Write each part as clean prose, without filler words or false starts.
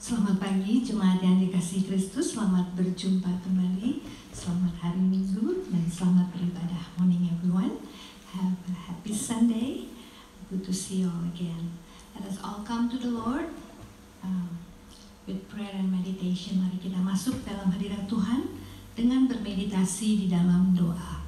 Selamat pagi jemaat yang dikasihi Kristus, selamat berjumpa kembali, selamat hari Minggu dan selamat beribadah. Morning everyone, have a happy Sunday, good to see you all again. Let us all come to the Lord with prayer and meditation. Mari kita masuk dalam hadirat Tuhan dengan bermeditasi di dalam doa.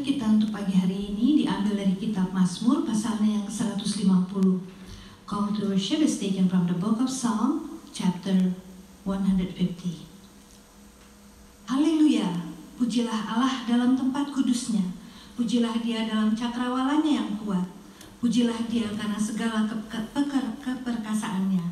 Kita untuk pagi hari ini diambil dari kitab Mazmur pasalnya yang 150. Call to worship is taken from the book of Psalm chapter 150. Haleluya, pujilah Allah dalam tempat kudusnya, pujilah dia dalam cakrawalanya yang kuat, pujilah dia karena segala keperkasaannya,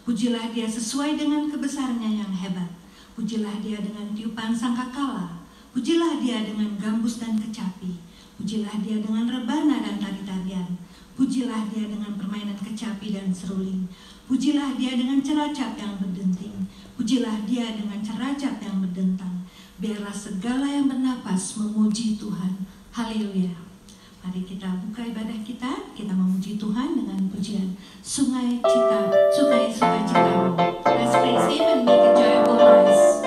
pujilah dia sesuai dengan kebesarannya yang hebat, pujilah dia dengan tiupan sangkakala, pujilah dia dengan gambus dan kecapi, pujilah dia dengan rebana dan tari-tarian, pujilah dia dengan permainan kecapi dan seruling, pujilah dia dengan ceracap yang berdenting, pujilah dia dengan ceracap yang berdentang. Biarlah segala yang bernapas memuji Tuhan. Haleluya. Mari kita buka ibadah kita memuji Tuhan dengan pujian Sungai Sukacitamu. Let's praise Him and make a joyful noise.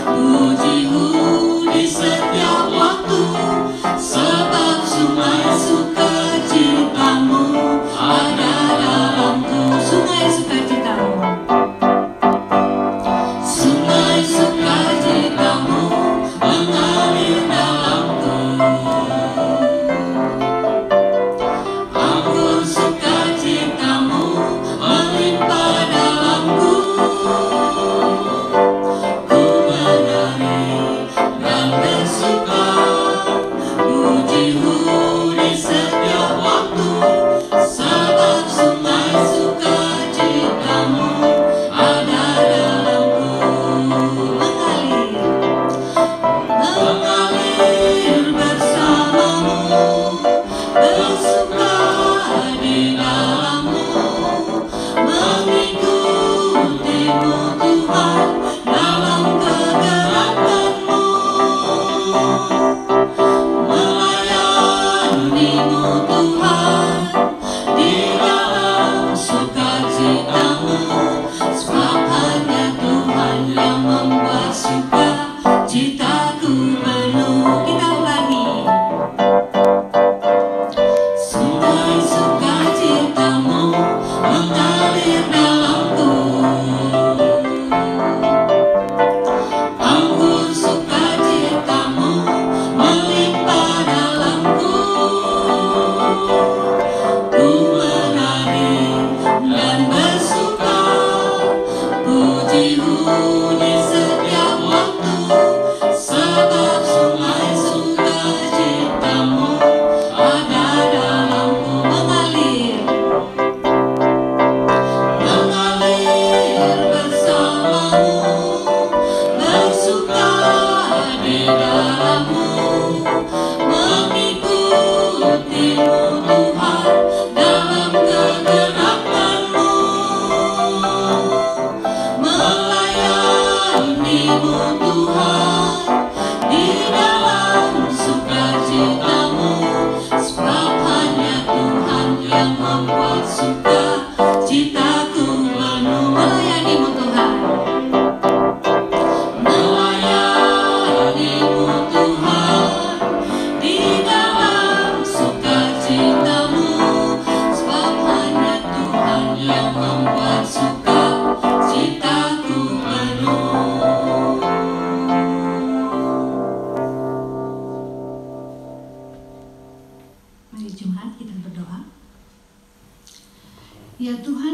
Pujimu di setiap waktu.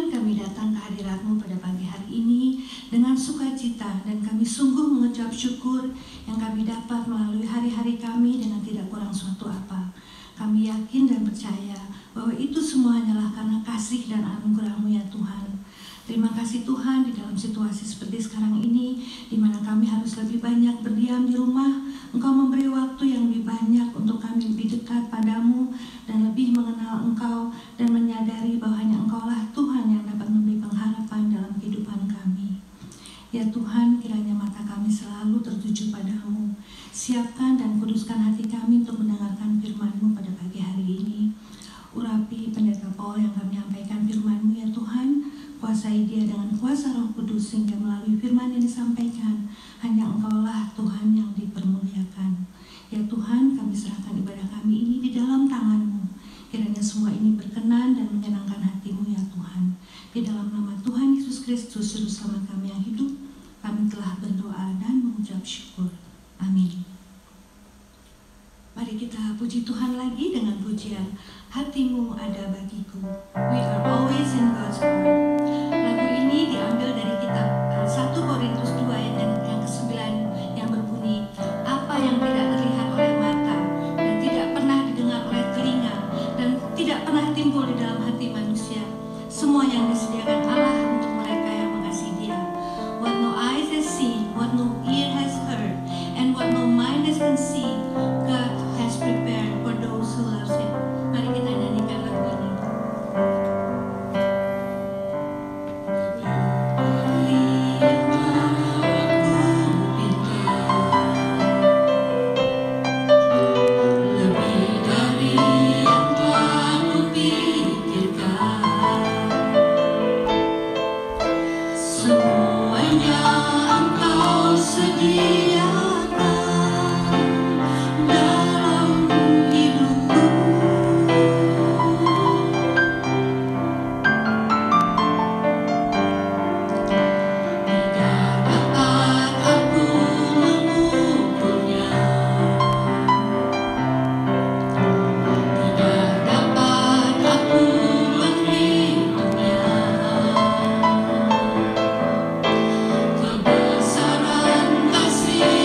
Tuhan, kami datang ke hadirat-Mu pada pagi hari ini dengan sukacita, dan kami sungguh mengucap syukur yang kami dapat melalui hari-hari kami dengan tidak kurang suatu apa. Kami yakin dan percaya bahwa itu semua hanyalah karena kasih dan anugerah-Mu ya Tuhan. Terima kasih Tuhan, di dalam situasi seperti sekarang ini, di mana kami harus lebih banyak berdiam di rumah, Engkau memberi waktu yang lebih banyak untuk kami lebih dekat padamu dan lebih mengenal Engkau dan menyadari bahwa hanya Engkaulah Tuhan yang dapat memberi pengharapan dalam kehidupan kami. Ya Tuhan, kiranya mata kami selalu tertuju padamu. Siapkan dan kuduskan hati kami untuk mendengarkan firman-Mu pada pagi hari ini. Urapi Pendeta Paul yang kami nyampaikan firman-Mu ya Tuhan. Kuasai dia dengan kuasa Roh Kudus sehingga melalui firman yang disampaikan hanya Engkaulah Tuhan yang dipermuliakan. Ya Tuhan, kami serahkan ibadah kami ini di dalam tangan-Mu. Kiranya semua ini berkenan dan menyenangkan hati-Mu ya Tuhan. Di dalam nama Tuhan Yesus Kristus, Juru Selamat kami yang hidup, kami telah berdoa dan mengucap syukur. Amin. Mari kita puji Tuhan lagi dengan pujian Hatimu Ada Bagiku. We are always in God's Word. Lagu ini diambil dari kitab 1 Korintus 2 ayat yang ke-9 yang berbunyi, apa yang tidak terlihat oleh mata dan tidak pernah didengar oleh telinga dan tidak pernah timbul di dalam hati manusia, semua yang disediakan Allah untuk mereka yang mengasihi Dia. What no eyes has seen, what no ear has heard, and what no mind has conceived, God has prepared for those who love Him. Mari kita nyanyikan lagu ini. Kasih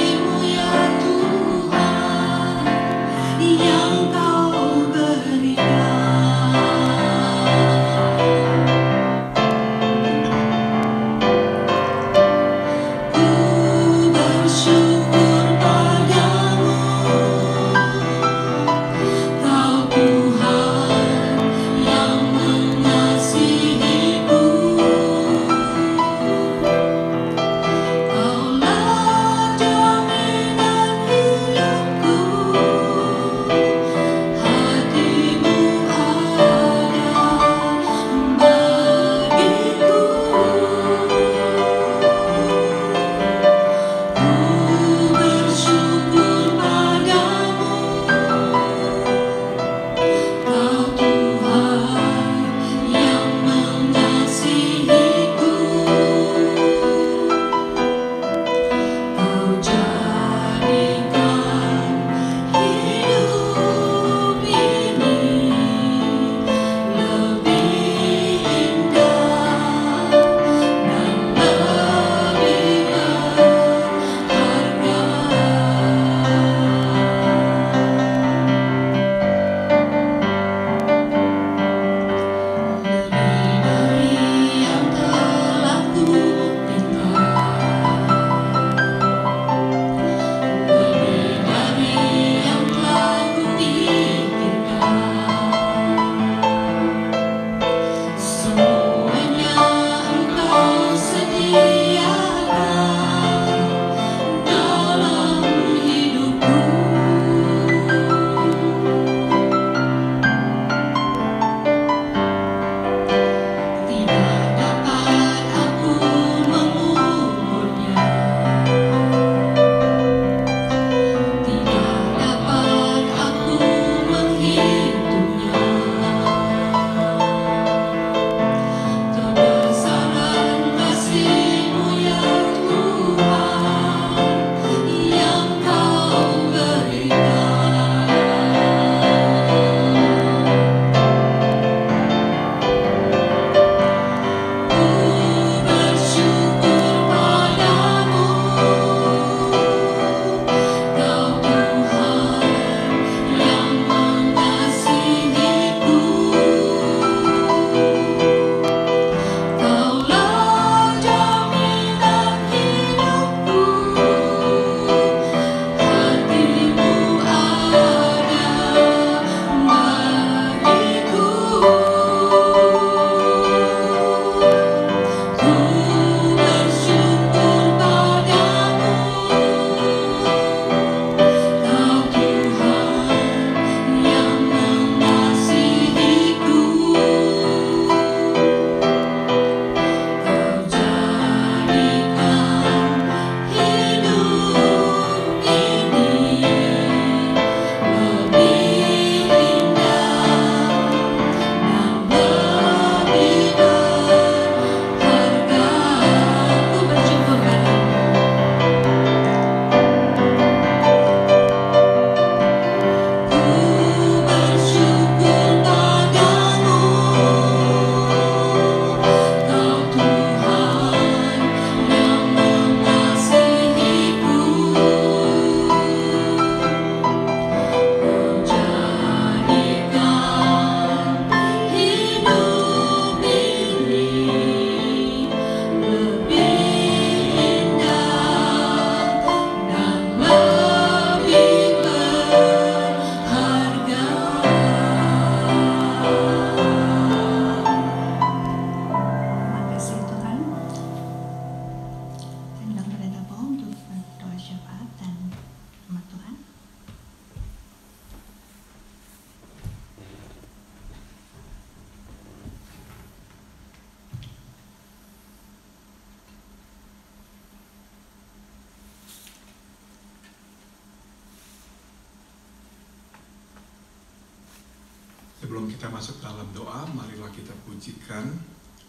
Sebelum kita masuk dalam doa, marilah kita pujikan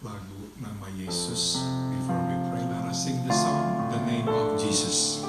lagu Nama Yesus. Before we pray, let us sing the song, The Name of Jesus.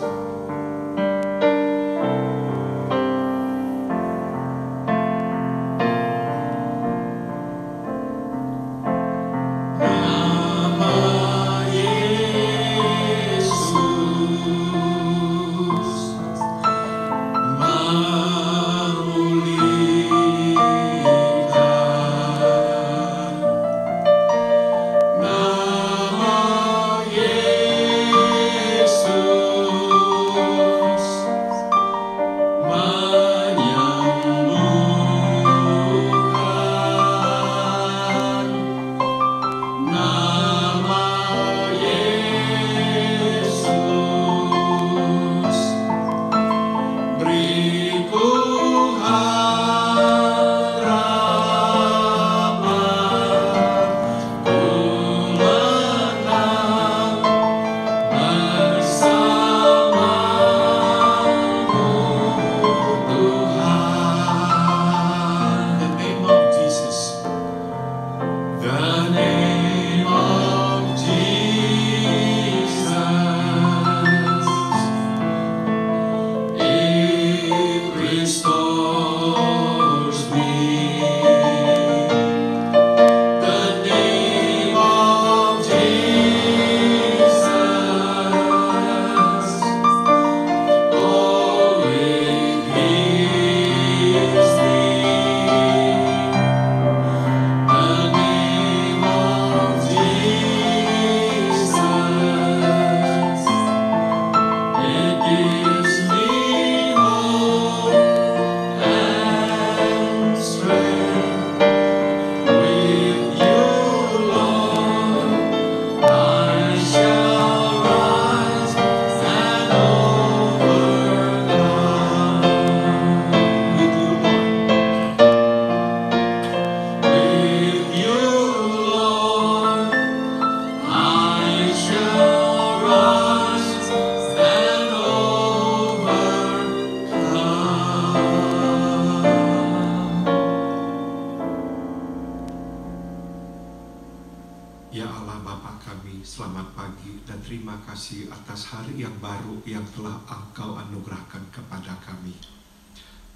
Ya Allah Bapa kami, selamat pagi dan terima kasih atas hari yang baru yang telah Engkau anugerahkan kepada kami.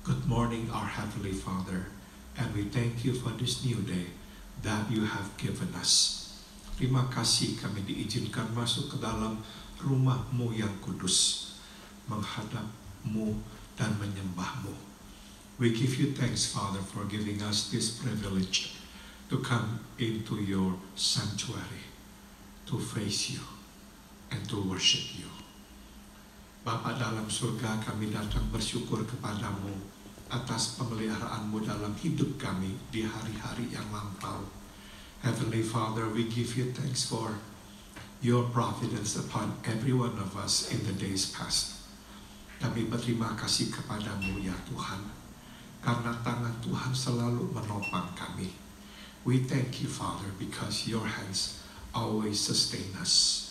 Good morning, our Heavenly Father, and we thank you for this new day that you have given us. Terima kasih kami diizinkan masuk ke dalam rumah-Mu yang kudus, menghadap-Mu dan menyembah-Mu. We give you thanks, Father, for giving us this privilege to come into your sanctuary, to face you, and to worship you. Bapa dalam surga, kami datang bersyukur kepadamu atas pemeliharaanmu dalam hidup kami di hari-hari yang lampau. Heavenly Father, we give you thanks for your providence upon every one of us in the days past. Kami berterima kasih kepadamu ya Tuhan, karena tangan Tuhan selalu menopang kami. We thank you, Father, because your hands always sustain us.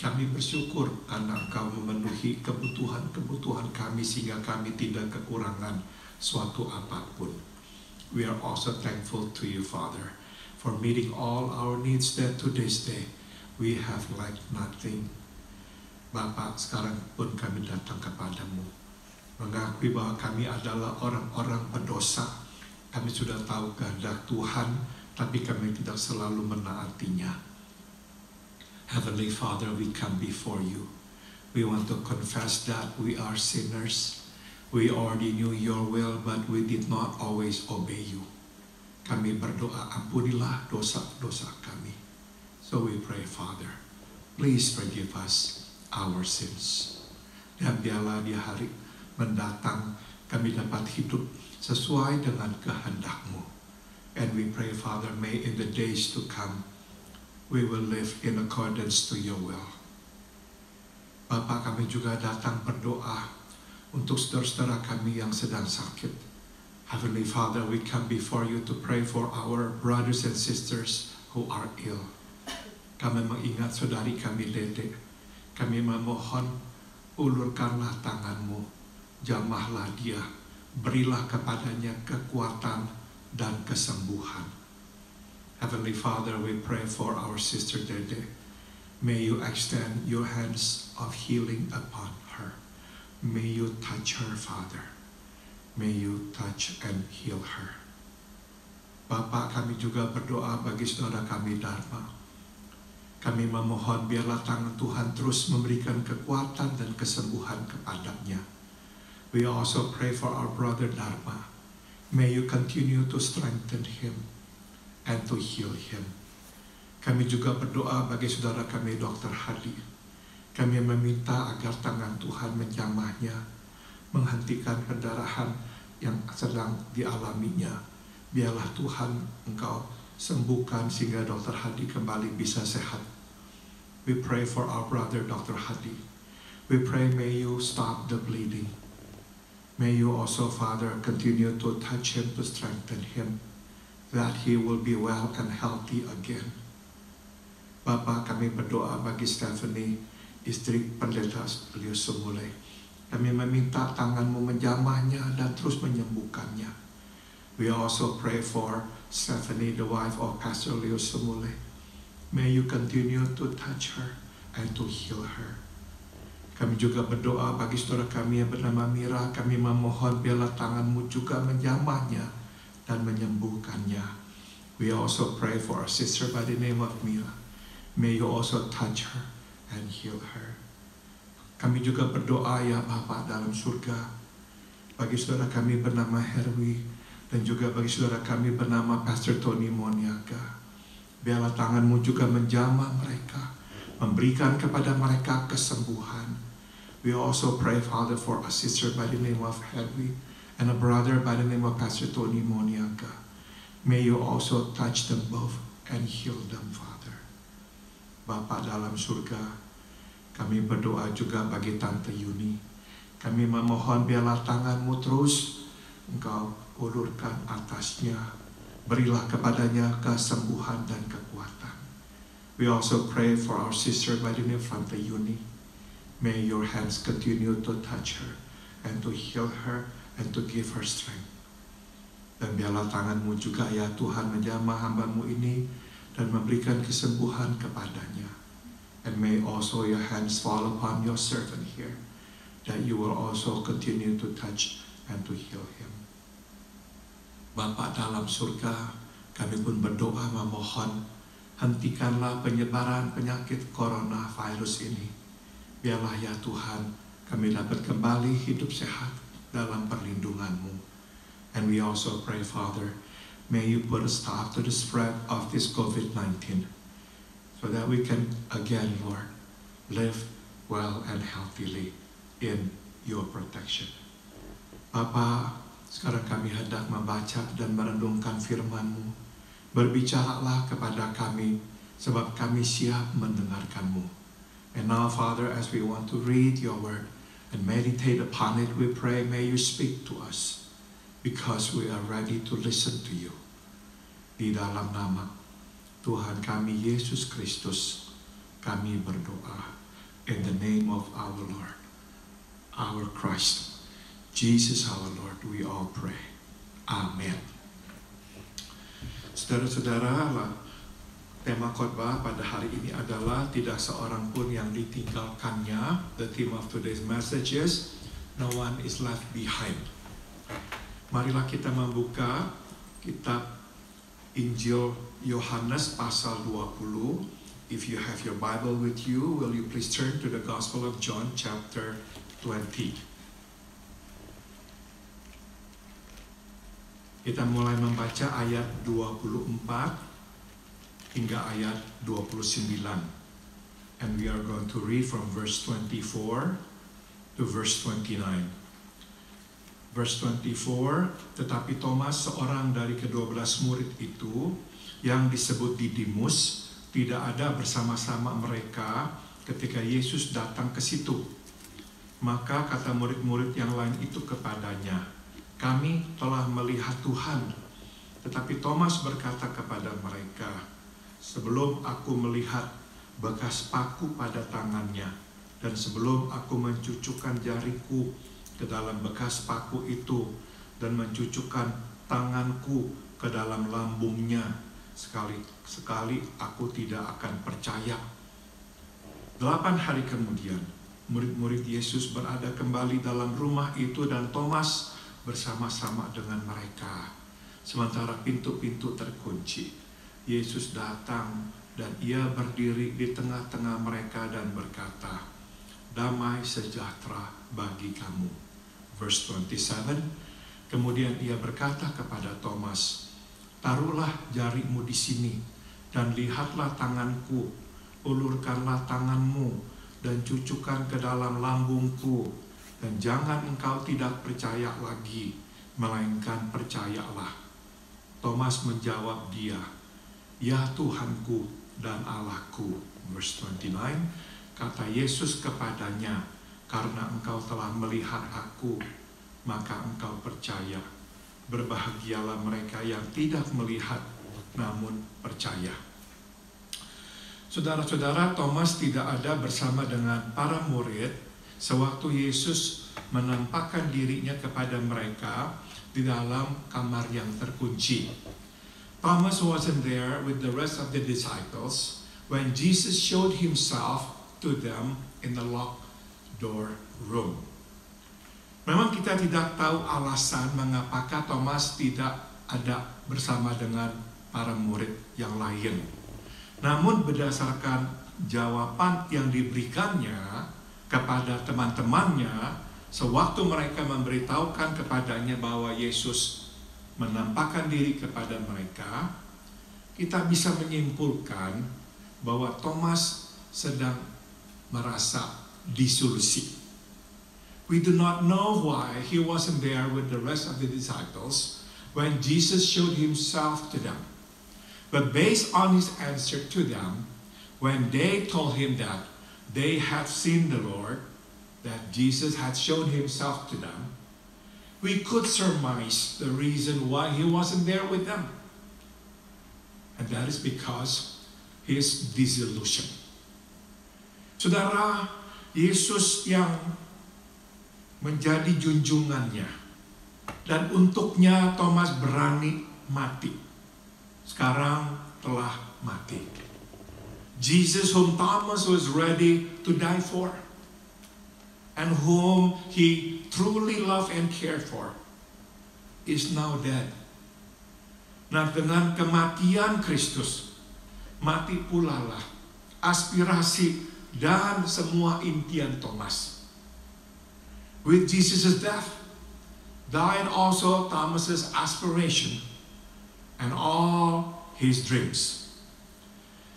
Kami bersyukur karena Engkau memenuhi kebutuhan-kebutuhan kami sehingga kami tidak kekurangan suatu apapun. We are also thankful to you, Father, for meeting all our needs that to this day we have lacked nothing. Bapa, sekarang pun kami datang kepadamu, mengakui bahwa kami adalah orang-orang berdosa. Kami sudah tahu kehendak Tuhan, tapi kami tidak selalu menaatinya. Heavenly Father, we come before you. We want to confess that we are sinners. We already knew your will, but we did not always obey you. Kami berdoa, ampunilah dosa-dosa kami. So we pray, Father, please forgive us our sins. Dan biarlah di hari mendatang kami dapat hidup sesuai dengan kehendak-Mu. And we pray, Father, may in the days to come, we will live in accordance to your will. Bapa, kami juga datang berdoa untuk saudara-saudara kami yang sedang sakit. Heavenly Father, we come before you to pray for our brothers and sisters who are ill. Kami mengingat saudari kami Dede. Kami memohon, ulurkanlah tangan-Mu, jamahlah dia, berilah kepadanya kekuatan, dan kesembuhan. Heavenly Father, we pray for our sister Dede. May you extend your hands of healing upon her. May you touch her, Father. May you touch and heal her. Bapak, kami juga berdoa bagi saudara kami Dharma. Kami memohon biarlah tangan Tuhan terus memberikan kekuatan dan kesembuhan kepadanya. We also pray for our brother Dharma. May you continue to strengthen him and to heal him. Kami juga berdoa bagi saudara kami Dr. Hadi. Kami meminta agar tangan Tuhan menjamahnya, menghentikan pendarahan yang sedang dialaminya. Biarlah Tuhan Engkau sembuhkan sehingga Dr. Hadi kembali bisa sehat. We pray for our brother Dr. Hadi. We pray may you stop the bleeding. May you also, Father, continue to touch him, to strengthen him, that he will be well and healthy again. Bapa, kami berdoa bagi Stephanie, istri pendeta Lius Sumule. Kami meminta tangan-Mu menjamahnya dan terus menyembuhkannya. We also pray for Stephanie, the wife of Pastor Lius Sumule. May you continue to touch her and to heal her. Kami juga berdoa bagi saudara kami yang bernama Mira. Kami memohon biarlah tangan-Mu juga menjamahnya dan menyembuhkannya. We also pray for our sister by the name of Mira. May you also touch her and heal her. Kami juga berdoa ya Bapa dalam surga bagi saudara kami bernama Herwi dan juga bagi saudara kami bernama Pastor Tony Moniaga. Biarlah tangan-Mu juga menjamah mereka, memberikan kepada mereka kesembuhan. We also pray, Father, for a sister by the name of Herwi and a brother by the name of Pastor Tony Moniaga. May you also touch them both and heal them, Father. Bapa dalam surga, kami berdoa juga bagi Tante Yuni. Kami memohon biarlah tangan-Mu terus Engkau ulurkan atasnya. Berilah kepadanya kesembuhan dan kekuatan. We also pray for our sister by the name of Tante Yuni. May your hands continue to touch her and to heal her and to give her strength. Dan biarlah tangan-Mu juga ya Tuhan menjamah hamba-Mu ini dan memberikan kesembuhan kepadanya. And may also your hands fall upon your servant here, that you will also continue to touch and to heal him. Bapa dalam surga, kami pun berdoa memohon, hentikanlah penyebaran penyakit coronavirus ini. Biarlah ya Tuhan, kami dapat kembali hidup sehat dalam perlindungan-Mu. And we also pray, Father, may you put a stop to the spread of this COVID-19, so that we can again, Lord, live well and healthily in your protection. Bapa, sekarang kami hendak membaca dan merenungkan firman-Mu. Berbicaralah kepada kami, sebab kami siap mendengarkan-Mu. And now, Father, as we want to read your word and meditate upon it, we pray, may you speak to us, because we are ready to listen to you. Di dalam nama Tuhan kami Yesus Kristus, kami berdoa. In the name of our Lord, our Christ, Jesus our Lord, we all pray. Amen. Saudara-saudara, tema khotbah pada hari ini adalah tidak seorang pun yang ditinggalkannya. The theme of today's message is no one is left behind. Marilah kita membuka kitab Injil Yohanes pasal 20. If you have your Bible with you, will you please turn to the Gospel of John chapter 20. Kita mulai membaca ayat 24 hingga ayat 29. And we are going to read from verse 24 to verse 29. Verse 24, tetapi Thomas, seorang dari ke-12 murid itu, yang disebut Didimus, tidak ada bersama-sama mereka ketika Yesus datang ke situ. Maka kata murid-murid yang lain itu kepadanya, kami telah melihat Tuhan. Tetapi Thomas berkata kepada mereka, sebelum aku melihat bekas paku pada tangannya, dan sebelum aku mencucukkan jariku ke dalam bekas paku itu, dan mencucukkan tanganku ke dalam lambungnya. Sekali-sekali aku tidak akan percaya. 8 hari kemudian, murid-murid Yesus berada kembali dalam rumah itu dan Thomas bersama-sama dengan mereka. Sementara pintu-pintu terkunci, Yesus datang dan ia berdiri di tengah-tengah mereka dan berkata, "Damai sejahtera bagi kamu." Verse 27, kemudian ia berkata kepada Thomas, "Taruhlah jarimu di sini dan lihatlah tanganku, ulurkanlah tanganmu dan cucukkan ke dalam lambungku, dan jangan engkau tidak percaya lagi, melainkan percayalah." Thomas menjawab dia, "Ya Tuhanku dan Allahku." Verse 29, kata Yesus kepadanya, "Karena engkau telah melihat aku, maka engkau percaya. Berbahagialah mereka yang tidak melihat namun percaya." Saudara-saudara, Thomas tidak ada bersama dengan para murid sewaktu Yesus menampakkan dirinya kepada mereka di dalam kamar yang terkunci. Thomas wasn't there with the rest of the disciples when Jesus showed himself to them in the locked door room. Memang kita tidak tahu alasan mengapakah Thomas tidak ada bersama dengan para murid yang lain. Namun berdasarkan jawaban yang diberikannya kepada teman-temannya sewaktu mereka memberitahukan kepadanya bahwa Yesus menampakkan diri kepada mereka, kita bisa menyimpulkan bahwa Thomas sedang merasa disolusi. We do not know why he wasn't there with the rest of the disciples when Jesus showed himself to them. But based on his answer to them, when they told him that they had seen the Lord, that Jesus had shown himself to them, we could surmise the reason why he wasn't there with them. And that is because his disillusion. Saudara, Yesus yang menjadi junjungannya dan untuknya Thomas berani mati, sekarang telah mati. Jesus whom Thomas was ready to die for and whom he truly loved and cared for is now dead. Nah, dengan kematian Kristus, mati pula lah aspirasi dan semua impian Thomas. With Jesus' death, died also Thomas's aspiration and all his dreams.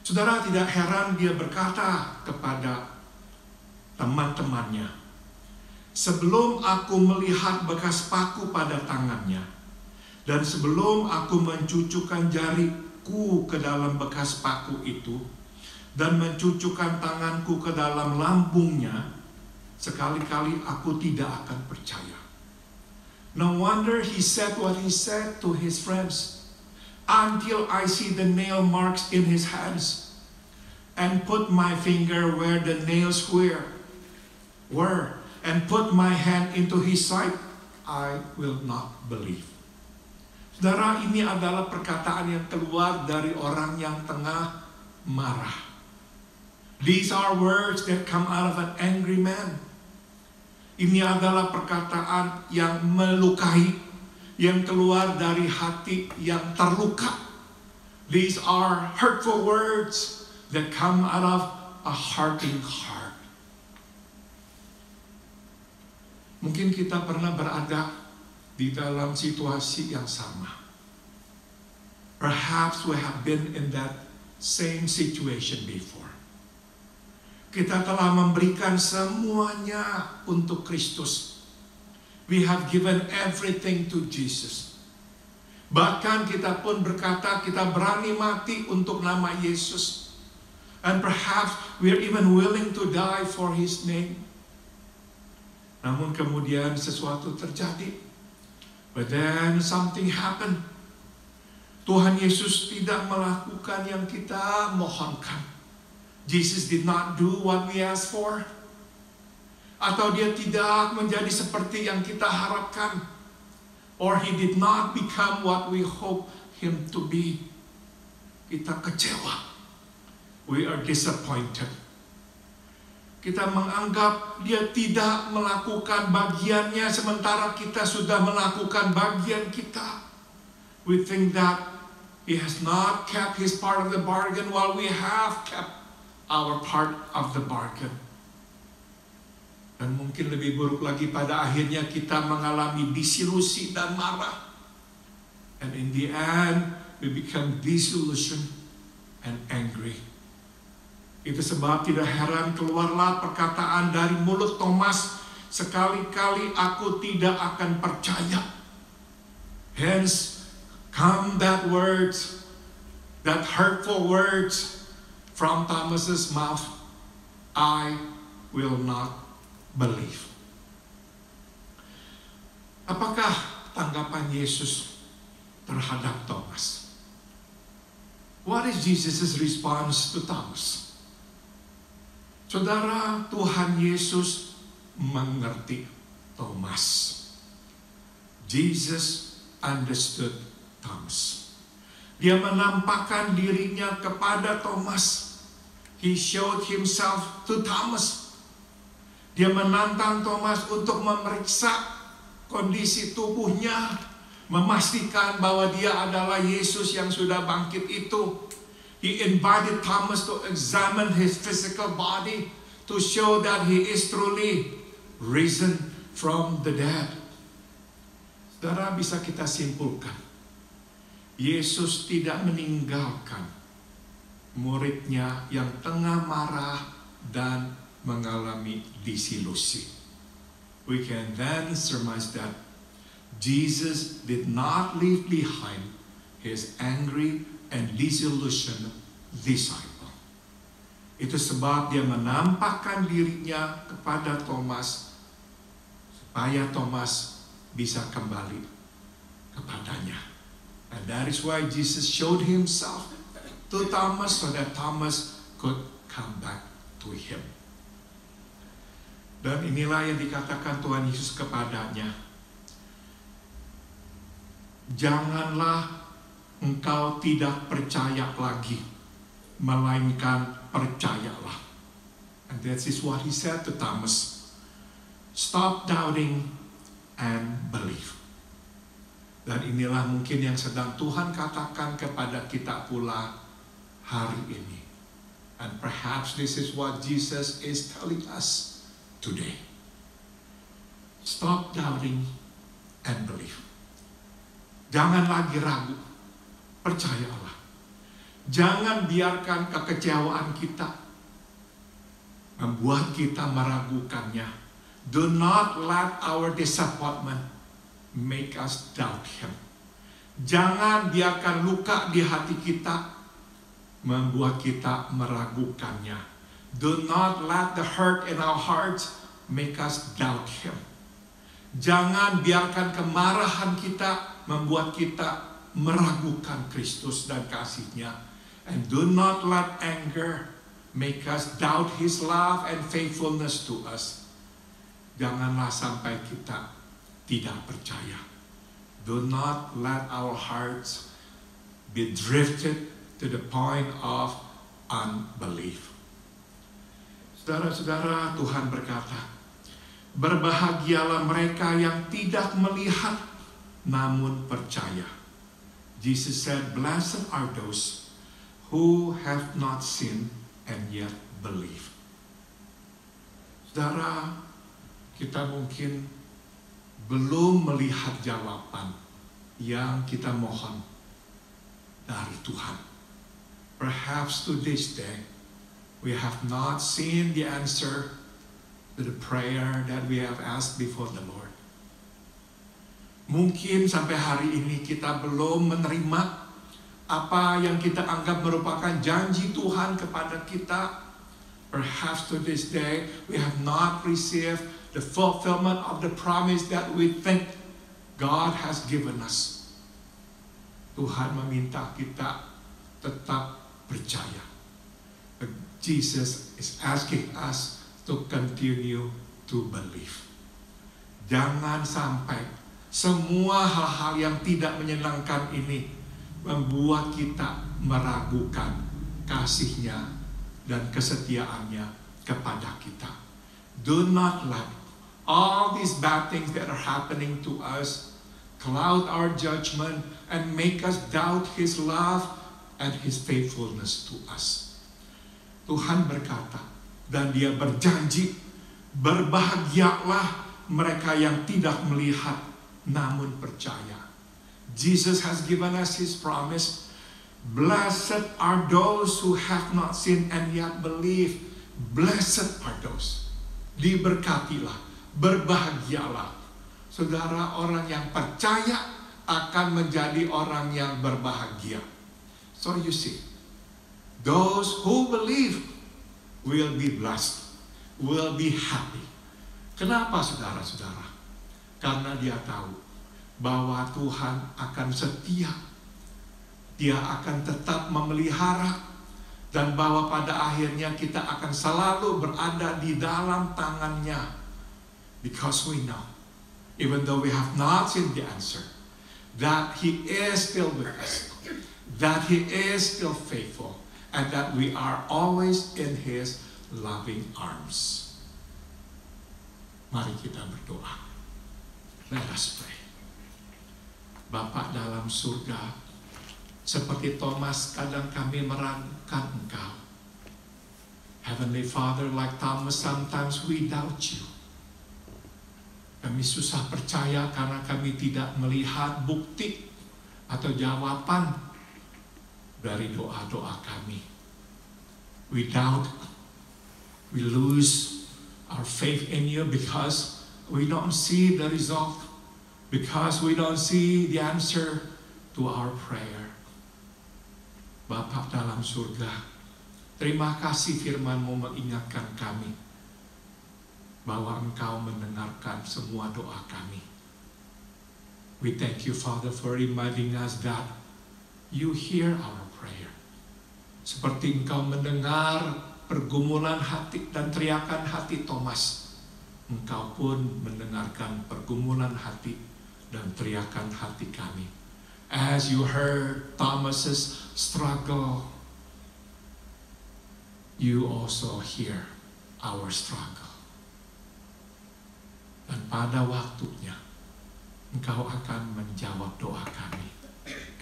Saudara, tidak heran dia berkata kepada teman-temannya, "Sebelum aku melihat bekas paku pada tangannya, dan sebelum aku mencucukkan jariku ke dalam bekas paku itu, dan mencucukkan tanganku ke dalam lambungnya, sekali-kali aku tidak akan percaya." No wonder he said what he said to his friends. "Until I see the nail marks in his hands, and put my finger where the nails were, and put my hand into his side, I will not believe." Saudara, ini adalah perkataan yang keluar dari orang yang tengah marah. These are words that come out of an angry man. Ini adalah perkataan yang melukai, yang keluar dari hati yang terluka. These are hurtful words that come out of a hurting heart. Mungkin kita pernah berada di dalam situasi yang sama. Perhaps we have been in that same situation before. Kita telah memberikan semuanya untuk Kristus. We have given everything to Jesus. Bahkan kita pun berkata kita berani mati untuk nama Yesus. And perhaps we are even willing to die for His name. Namun kemudian sesuatu terjadi. But then something happened. Tuhan Yesus tidak melakukan yang kita mohonkan. Jesus did not do what we asked for. Atau dia tidak menjadi seperti yang kita harapkan. Or he did not become what we hope him to be. Kita kecewa. We are disappointed. Kita menganggap dia tidak melakukan bagiannya sementara kita sudah melakukan bagian kita. We think that he has not kept his part of the bargain while we have kept our part of the bargain. Dan mungkin lebih buruk lagi, pada akhirnya kita mengalami disilusi dan marah. And in the end, we become disillusioned and angry. Itu sebab tidak heran keluarlah perkataan dari mulut Thomas, sekali-kali aku tidak akan percaya. Hence, come that words, that hurtful words from Thomas's mouth, I will not believe. Apakah tanggapan Yesus terhadap Thomas? What is Jesus' response to Thomas? Saudara, Tuhan Yesus mengerti Thomas. Jesus understood Thomas. Dia menampakkan dirinya kepada Thomas. He showed himself to Thomas. Dia menantang Thomas untuk memeriksa kondisi tubuhnya, memastikan bahwa dia adalah Yesus yang sudah bangkit itu. He invited Thomas to examine his physical body to show that he is truly risen from the dead. Saudara, bisa kita simpulkan, Yesus tidak meninggalkan muridnya yang tengah marah dan mengalami disilusi. We can then surmise that Jesus did not leave behind his angry and disillusioned disciple. Itu sebab dia menampakkan dirinya kepada Thomas supaya Thomas bisa kembali kepadanya. And that is why Jesus showed himself to Thomas so that Thomas could come back to him. Dan inilah yang dikatakan Tuhan Yesus kepadanya. Janganlah engkau tidak percaya lagi, melainkan percayalah. And that is what he said to Thomas. Stop doubting and believe. Dan inilah mungkin yang sedang Tuhan katakan kepada kita pula hari ini. And perhaps this is what Jesus is telling us today. Stop doubting and believe. Jangan lagi ragu, percayalah. Jangan biarkan kekecewaan kita membuat kita meragukannya. Do not let our disappointment make us doubt him. Jangan biarkan luka di hati kita membuat kita meragukannya. Do not let the hurt in our hearts make us doubt him. Jangan biarkan kemarahan kita membuat kita meragukan Kristus dan kasih-Nya. And do not let anger make us doubt his love and faithfulness to us. Janganlah sampai kita tidak percaya. Do not let our hearts be drifted to the point of unbelief. Saudara-saudara, Tuhan berkata, berbahagialah mereka yang tidak melihat namun percaya. Jesus said, blessed are those who have not seen and yet believe. Saudara, kita mungkin belum melihat jawaban yang kita mohon dari Tuhan. Perhaps to this day, we have not seen the answer to the prayer that we have asked before the Lord. Mungkin sampai hari ini kita belum menerima apa yang kita anggap merupakan janji Tuhan kepada kita. Perhaps to this day, we have not received the fulfillment of the promise that we think God has given us. Tuhan meminta kita tetap percaya. Jesus is asking us to continue to believe. Jangan sampai semua hal-hal yang tidak menyenangkan ini membuat kita meragukan kasih-Nya dan kesetiaannya kepada kita. Do not let all these bad things that are happening to us cloud our judgment and make us doubt His love and His faithfulness to us. Tuhan berkata, dan Dia berjanji, berbahagialah mereka yang tidak melihat namun percaya. Jesus has given us His promise. Blessed are those who have not seen and yet believe. Blessed are those. Diberkatilah, berbahagialah. Saudara, orang yang percaya akan menjadi orang yang berbahagia. So you see, those who believe will be blessed, will be happy. Kenapa saudara-saudara? Karena dia tahu bahwa Tuhan akan setia. Dia akan tetap memelihara, dan bahwa pada akhirnya kita akan selalu berada di dalam tangan-Nya. Because we know, even though we have not seen the answer, that He is still with us, that He is still faithful, and that we are always in His loving arms. Mari kita berdoa. Let us pray. Bapa dalam surga, seperti Thomas, kadang kami meragukan Engkau. Heavenly Father, like Thomas, sometimes we doubt You. Kami susah percaya karena kami tidak melihat bukti atau jawaban dari doa-doa kami. We doubt, we lose our faith in You because we don't see the result, because we don't see the answer to our prayer. Bapa dalam surga, terima kasih firman-Mu mengingatkan kami bahwa Engkau mendengarkan semua doa kami. We thank You, Father, for reminding us that You hear our prayer. Seperti Engkau mendengar pergumulan hati dan teriakan hati Thomas, Engkau pun mendengarkan pergumulan hati dan teriakan hati kami. As You heard Thomas's struggle, You also hear our struggle. Dan pada waktunya, Engkau akan menjawab doa kami.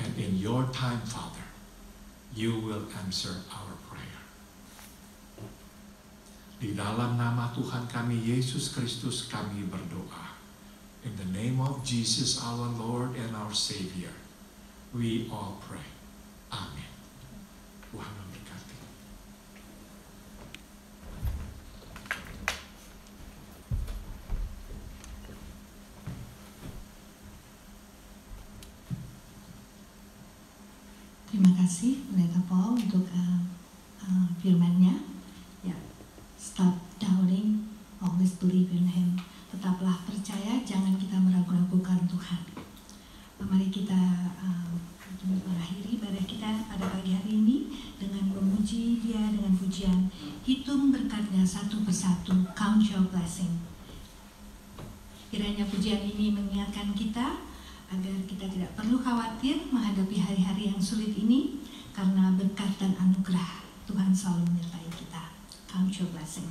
And in Your time, Father, You will answer our prayer. Di dalam nama Tuhan kami, Yesus Kristus, kami berdoa. In the name of Jesus, our Lord and our Savior, we all pray. Amen. Tuhan memberkati. Terima kasih Pendeta Paul untuk firman-Nya. Ya, stop doubting, always believe in Him. Tetaplah percaya, jangan kita meragu-ragukan Tuhan. Mari kita mengakhiri ibadah kita pada pagi hari ini dengan memuji Dia dengan pujian hitung berkat-Nya satu persatu, count your blessing. Kiranya pujian ini mengingatkan kita agar kita tidak perlu khawatir menghadapi hari-hari yang sulit ini, karena berkat dan anugerah Tuhan selalu menyertai kita. Count your blessing.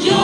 Your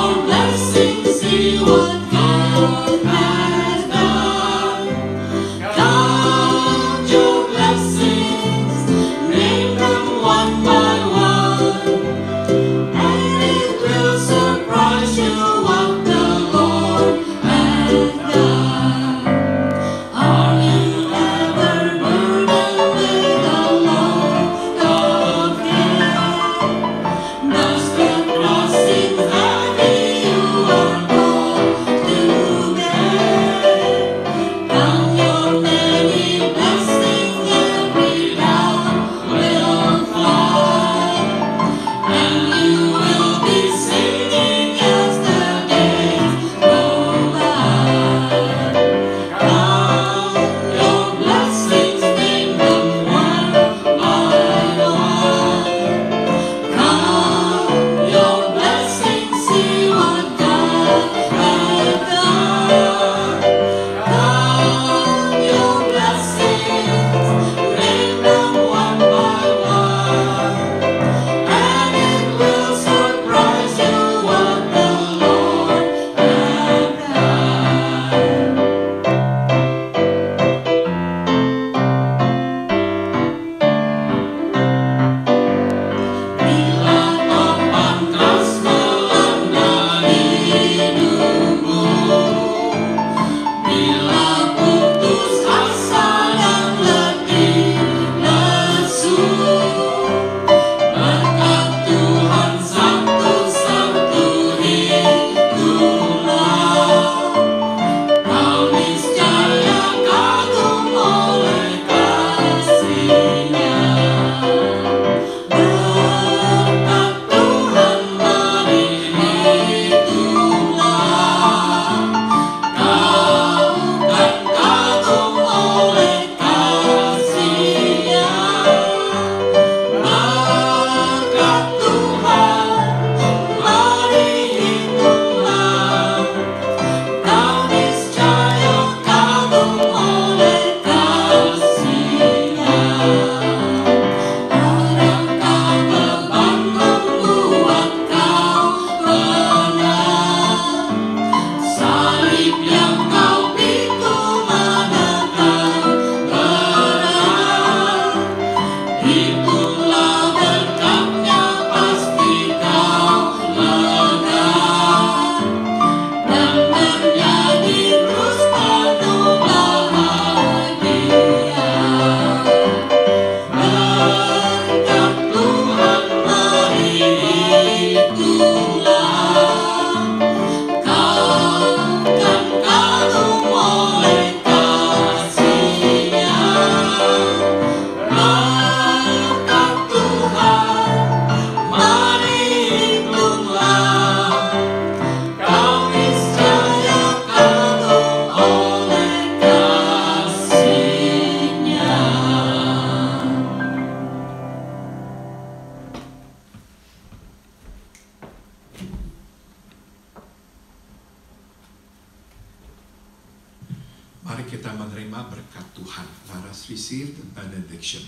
Mari kita menerima berkat Tuhan. Let us receive the benediction.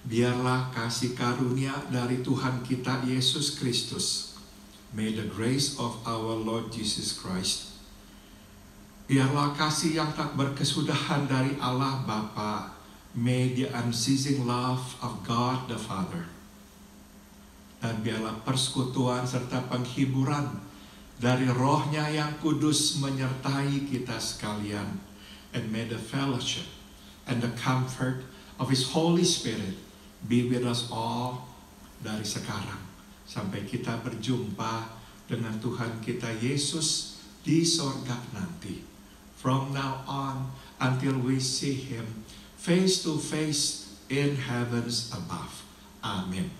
Biarlah kasih karunia dari Tuhan kita Yesus Kristus. May the grace of our Lord Jesus Christ. Biarlah kasih yang tak berkesudahan dari Allah Bapa. May the unceasing love of God the Father. Dan biarlah persekutuan serta penghiburan dari Roh-Nya yang kudus menyertai kita sekalian. And may the fellowship and the comfort of His Holy Spirit be with us all dari sekarang sampai kita berjumpa dengan Tuhan kita Yesus di sorga nanti. From now on until we see Him face to face in heavens above. Amen.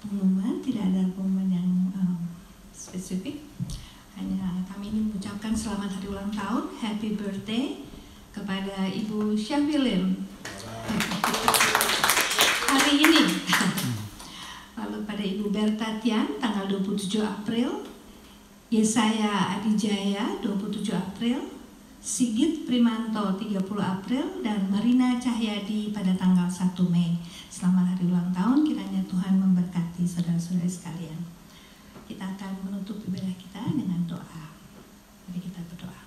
Pengumuman, tidak ada pengumuman yang spesifik. Hanya kami ingin mengucapkan selamat hari ulang tahun, happy birthday kepada Ibu Syahwilim hari ini. Lalu pada Ibu Berta Tian tanggal 27 April, Yesaya Adijaya 27 April, Sigit Primanto 30 April, dan Marina Cahyadi pada tanggal 1 Mei. Selamat hari ulang tahun, kiranya Tuhan memberkati saudara-saudara sekalian. Kita akan menutup ibadah kita dengan doa. Mari kita berdoa.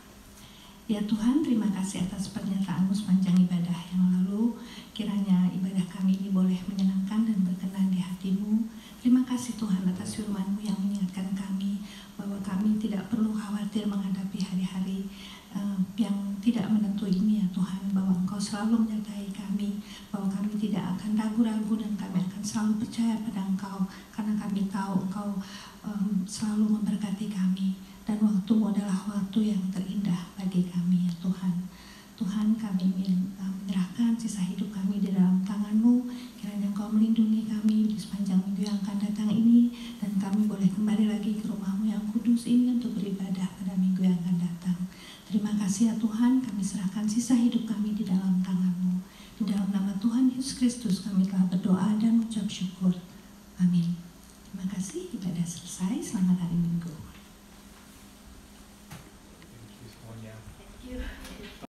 Ya Tuhan, terima kasih atas pernyataan-Mu sepanjang ibadah yang lalu. Kiranya ibadah kami ini boleh menyenangkan dan berkenan di hati-Mu. Terima kasih Tuhan atas firman-Mu yang mengingatkan kami bahwa kami tidak perlu khawatir menghadapi hari-hari yang tidak menentu ini ya Tuhan, bahwa Engkau selalu menyertai kami, bahwa kami tidak akan ragu-ragu dan kami akan selalu percaya pada Engkau, karena kami tahu Engkau selalu memberkati kami, dan waktu-Mu adalah waktu yang terindah bagi kami ya Tuhan. Tuhan, kami ingin menyerahkan sisa hidup kami di dalam tangan-Mu. Kiranya Engkau melindungi kami di sepanjang minggu yang akan datang ini, dan kami boleh kembali lagi ke rumah-Mu yang kudus ini untuk beribadah pada minggu yang akan datang. Terima kasih ya Tuhan, kami serahkan sisa hidup kami di dalam tangan-Mu. Di dalam nama Tuhan Yesus Kristus kami telah berdoa dan mengucap syukur. Amin. Terima kasih, ibadah selesai. Selamat hari Minggu.